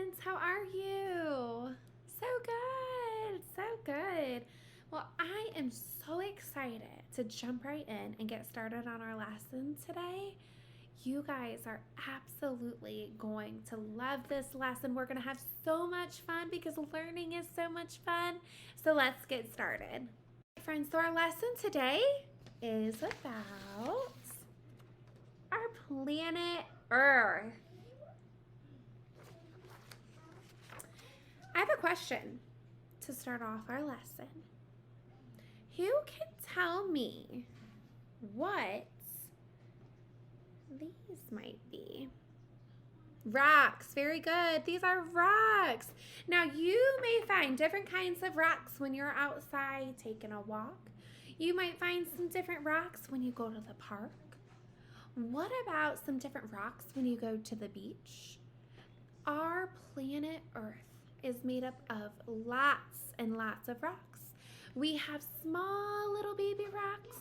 friends. How are you? So good. So good. Well, I am so excited to jump right in and get started on our lesson today. You guys are absolutely going to love this lesson. We're going to have so much fun because learning is so much fun. So let's get started. Friends, so our lesson today is about our planet Earth. I have a question to start off our lesson. Who can tell me what these might be? Rocks. Very good. These are rocks. Now, you may find different kinds of rocks when you're outside taking a walk. You might find some different rocks when you go to the park. What about some different rocks when you go to the beach? Our planet Earth is made up of lots and lots of rocks. We have small little baby rocks.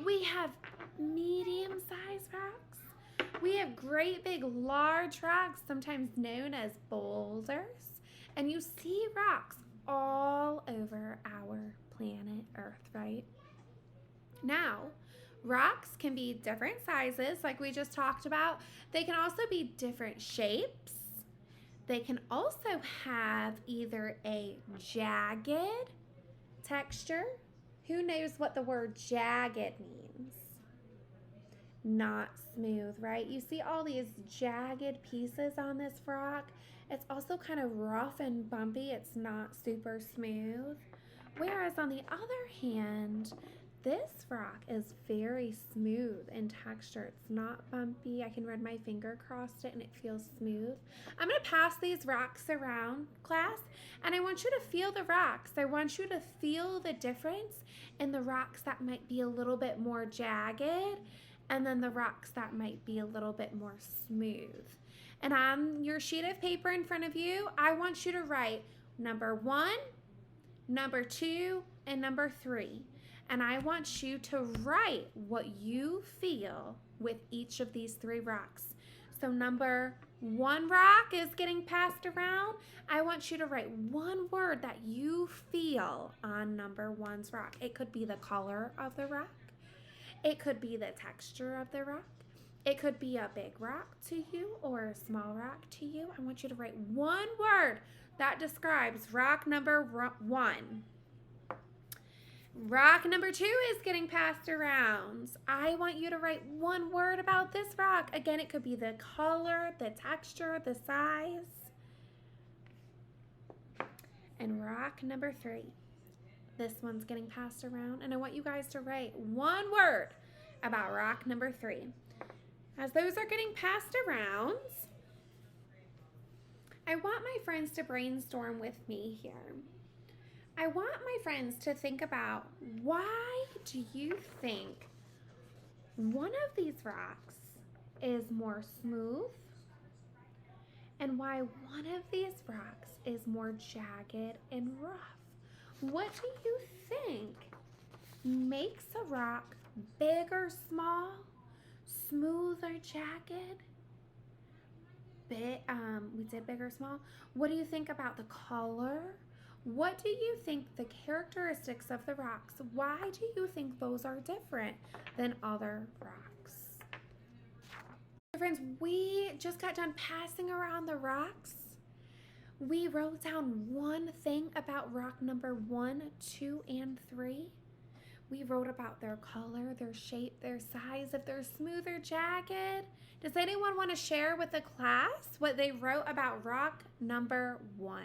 We have medium-sized rocks. We have great big large rocks, sometimes known as boulders. And you see rocks all over our planet Earth, right? Now, rocks can be different sizes, like we just talked about. They can also be different shapes. They can also have either a jagged texture. Who knows what the word jagged means? Not smooth, right? You see all these jagged pieces on this rock. It's also kind of rough and bumpy. It's not super smooth. Whereas on the other hand, this rock is very smooth in texture. It's not bumpy. I can run my finger across it and it feels smooth. I'm going to pass these rocks around, class, and I want you to feel the rocks. I want you to feel the difference in the rocks that might be a little bit more jagged and then the rocks that might be a little bit more smooth. And on your sheet of paper in front of you, I want you to write number 1, number 2, and number 3. And I want you to write what you feel with each of these 3 rocks. So number 1 rock is getting passed around. I want you to write one word that you feel on number 1's rock. It could be the color of the rock. It could be the texture of the rock. It could be a big rock to you or a small rock to you. I want you to write one word that describes rock number 1. Rock number 2 is getting passed around. I want you to write one word about this rock. Again, it could be the color, the texture, the size. And rock number 3. This one's getting passed around. And I want you guys to write one word about rock number 3. As those are getting passed around, I want my friends to brainstorm with me here. I want my friends to think about, why do you think one of these rocks is more smooth and why one of these rocks is more jagged and rough? What do you think makes a rock big or small, smooth or jagged? We did big or small. What do you think about the color? What do you think the characteristics of the rocks? Why do you think those are different than other rocks? Friends, we just got done passing around the rocks. We wrote down one thing about rock number 1, 2, and 3. We wrote about their color, their shape, their size, if they're smooth or jagged. Does anyone want to share with the class what they wrote about rock number 1?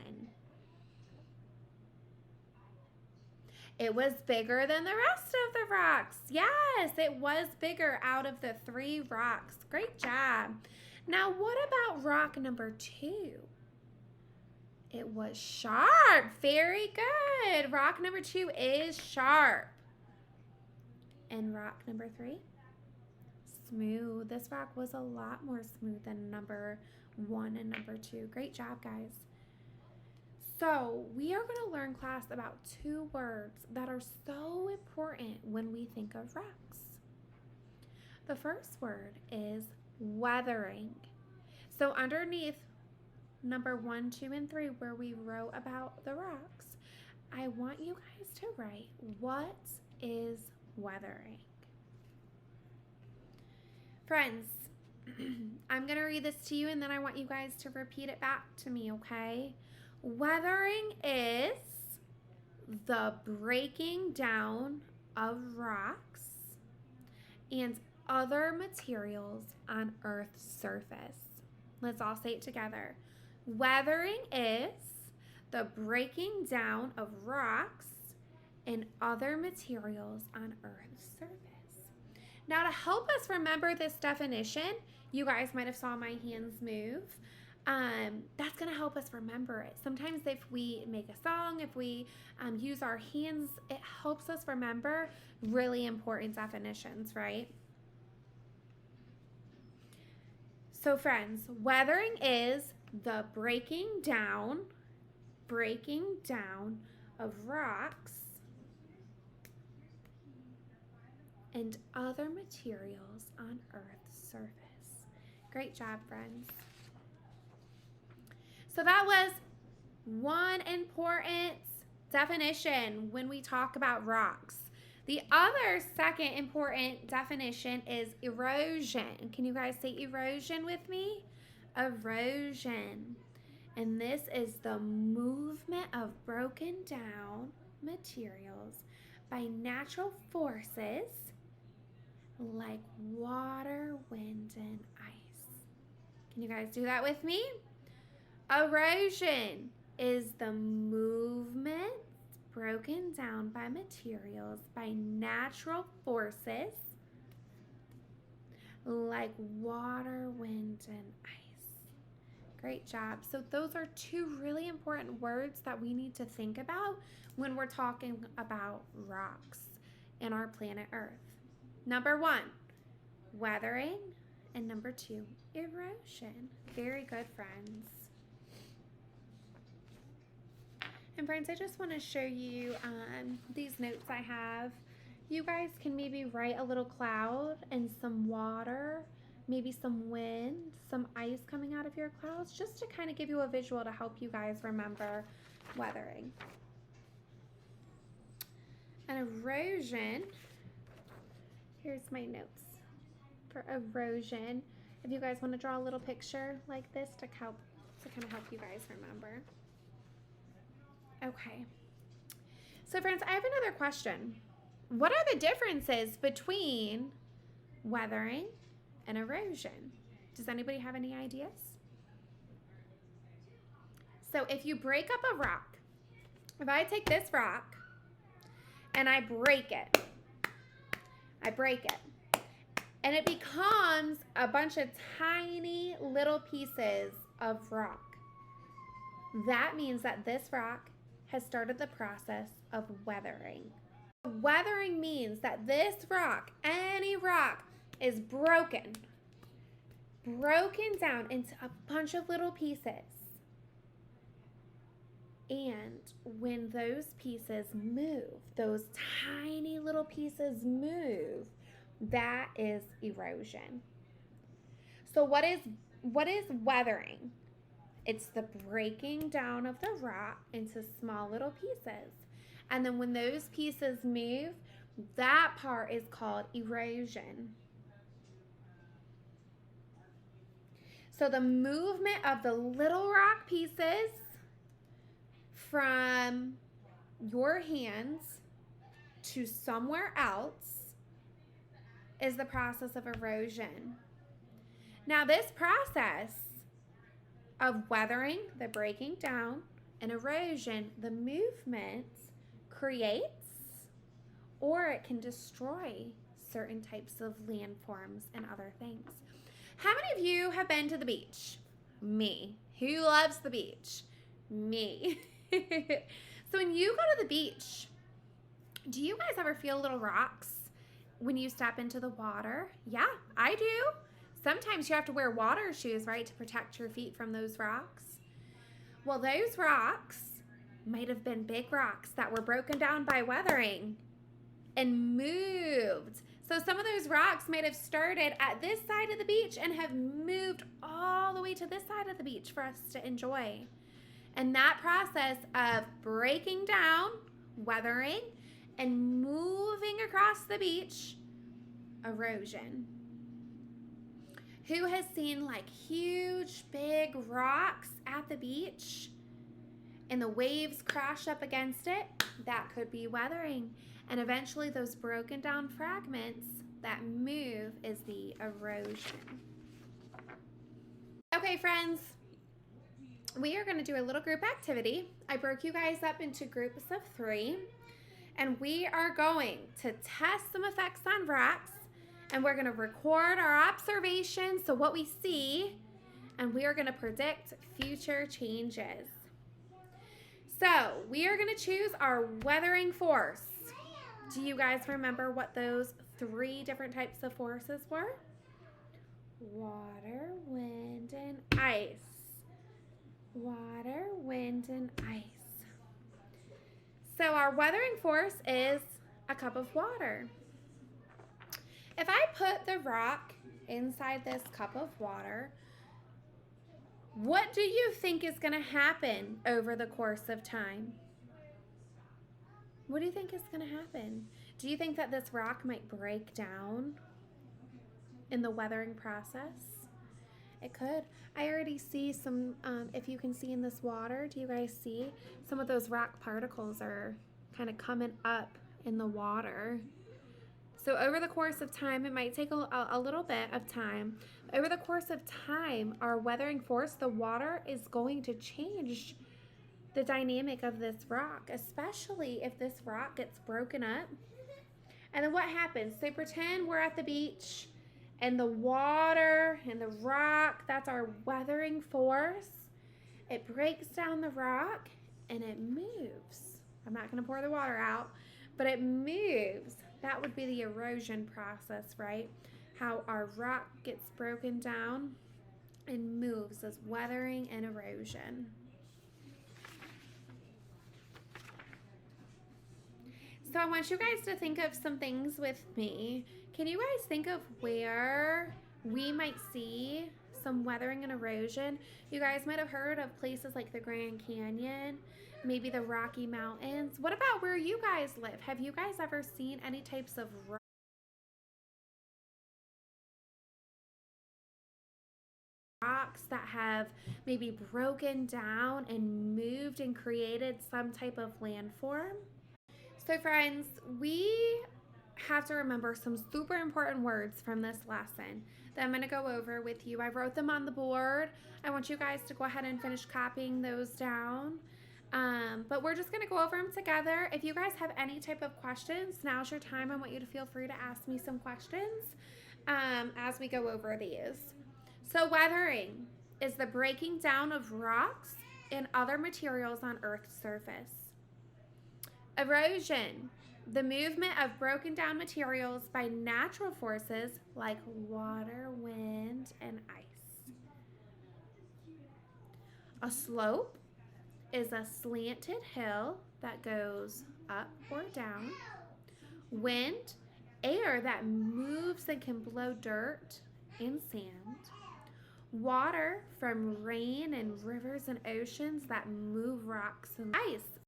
It was bigger than the rest of the rocks. Yes, it was bigger out of the 3 rocks. Great job. Now, what about rock number 2? It was sharp. Very good. Rock number 2 is sharp. And rock number 3? Smooth. This rock was a lot more smooth than number 1 and number 2. Great job, guys. So we are going to learn, class, about 2 words that are so important when we think of rocks. The first word is weathering. So underneath number 1, 2, and 3, where we wrote about the rocks, I want you guys to write, what is weathering? Friends, I'm going to read this to you and then I want you guys to repeat it back to me, okay? Weathering is the breaking down of rocks and other materials on Earth's surface. Let's all say it together. Weathering is the breaking down of rocks and other materials on Earth's surface. Now, to help us remember this definition, you guys might have saw my hands move. That's going to help us remember it. Sometimes if we make a song, if we use our hands, it helps us remember really important definitions, right? So friends, weathering is the breaking down of rocks and other materials on Earth's surface. Great job, friends. So that was one important definition when we talk about rocks. The other second important definition is erosion. Can you guys say erosion with me? Erosion. And this is the movement of broken down materials by natural forces like water, wind, and ice. Can you guys do that with me? Erosion is the movement broken down by materials by natural forces like water, wind, and ice. Great job. So those are two really important words that we need to think about when we're talking about rocks in our planet Earth. Number 1, weathering, and number 2, erosion. Very good, friends. And friends, I just want to show you these notes I have. You guys can maybe write a little cloud and some water, maybe some wind, some ice coming out of your clouds, just to kind of give you a visual to help you guys remember weathering. And erosion, here's my notes for erosion. If you guys want to draw a little picture like this to kind of help you guys remember. Okay, so friends, I have another question. What are the differences between weathering and erosion? Does anybody have any ideas? So if you break up a rock, if I take this rock and I break it, and it becomes a bunch of tiny little pieces of rock, that means that this rock has started the process of weathering. Weathering means that this rock, any rock, is broken down into a bunch of little pieces. And when those pieces move, those tiny little pieces move, that is erosion. So what is weathering? It's the breaking down of the rock into small little pieces. And then when those pieces move, that part is called erosion. So the movement of the little rock pieces from your hands to somewhere else is the process of erosion. Now this process of weathering, the breaking down, and erosion, the movement creates or it can destroy certain types of landforms and other things. How many of you have been to the beach? Me. Who loves the beach? Me. So when you go to the beach, do you guys ever feel little rocks when you step into the water? Yeah, I do. Sometimes you have to wear water shoes, right, to protect your feet from those rocks. Well, those rocks might have been big rocks that were broken down by weathering and moved. So some of those rocks might have started at this side of the beach and have moved all the way to this side of the beach for us to enjoy. And that process of breaking down, weathering, and moving across the beach, erosion. Who has seen like huge, big rocks at the beach and the waves crash up against it? That could be weathering. And eventually those broken down fragments that move is the erosion. Okay, friends, we are going to do a little group activity. I broke you guys up into groups of 3, and we are going to test some effects on rocks, and we're going to record our observations, so what we see, and we are going to predict future changes. So we are going to choose our weathering force. Do you guys remember what those 3 different types of forces were? Water, wind, and ice. Water, wind, and ice. So our weathering force is a cup of water. If I put the rock inside this cup of water, what do you think is going to happen over the course of time? What do you think is going to happen? Do you think that this rock might break down in the weathering process? It could. I already see some, if you can see in this water, do you guys see? Some of those rock particles are kind of coming up in the water. So over the course of time, it might take a little bit of time. Over the course of time, our weathering force, the water is going to change the dynamic of this rock, especially if this rock gets broken up. And then what happens? So pretend we're at the beach, and the water and the rock, that's our weathering force. It breaks down the rock and it moves. I'm not going to pour the water out, but it moves. That would be the erosion process, right? How our rock gets broken down and moves as weathering and erosion. So I want you guys to think of some things with me. Can you guys think of where we might see some weathering and erosion? You guys might have heard of places like the Grand Canyon, maybe the Rocky Mountains. What about where you guys live? Have you guys ever seen any types of rocks that have maybe broken down and moved and created some type of landform? So friends, we have to remember some super important words from this lesson that I'm going to go over with you. I wrote them on the board. I want you guys to go ahead and finish copying those down. But we're just going to go over them together. If you guys have any type of questions, now's your time. I want you to feel free to ask me some questions as we go over these. So weathering is the breaking down of rocks and other materials on Earth's surface. Erosion, the movement of broken down materials by natural forces like water, wind, and ice. A slope is a slanted hill that goes up or down. Wind, air that moves and can blow dirt and sand. Water from rain and rivers and oceans that move rocks and ice.